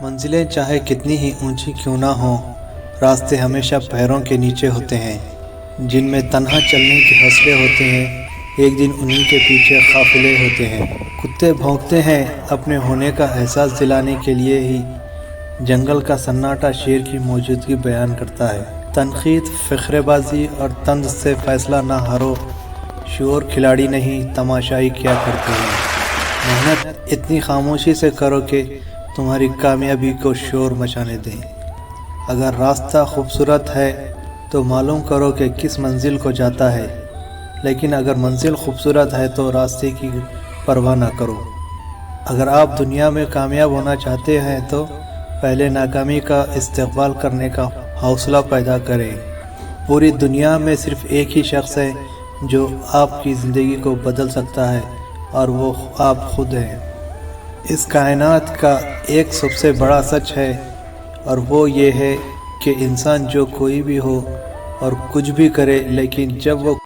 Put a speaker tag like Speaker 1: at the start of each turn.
Speaker 1: منزلیں چاہے کتنی ہی اونچی کیوں نہ ہوں، راستے ہمیشہ پیروں کے نیچے ہوتے ہیں۔ جن میں تنہا چلنے کے حوصلے ہوتے ہیں، ایک دن انہی کے پیچھے قافلے ہوتے ہیں۔ کتے بھونکتے ہیں اپنے ہونے کا احساس دلانے کے لیے ہی، جنگل کا سناٹا شیر کی موجودگی بیان کرتا ہے۔ تنقید، فخرے بازی اور طنز سے فیصلہ نہ ہارو، شعور کھلاڑی نہیں تماشائی کیا کرتے ہیں۔ محنت اتنی خاموشی سے کرو کہ تمہاری کامیابی کو شور مچانے دیں۔ اگر راستہ خوبصورت ہے تو معلوم کرو کہ کس منزل کو جاتا ہے، لیکن اگر منزل خوبصورت ہے تو راستے کی پرواہ نہ کرو۔ اگر آپ دنیا میں کامیاب ہونا چاہتے ہیں تو پہلے ناکامی کا استقبال کرنے کا حوصلہ پیدا کریں۔ پوری دنیا میں صرف ایک ہی شخص ہے جو آپ کی زندگی کو بدل سکتا ہے، اور وہ آپ خود ہیں۔ اس کائنات کا ایک سب سے بڑا سچ ہے، اور وہ یہ ہے کہ انسان جو کوئی بھی ہو اور کچھ بھی کرے، لیکن جب وہ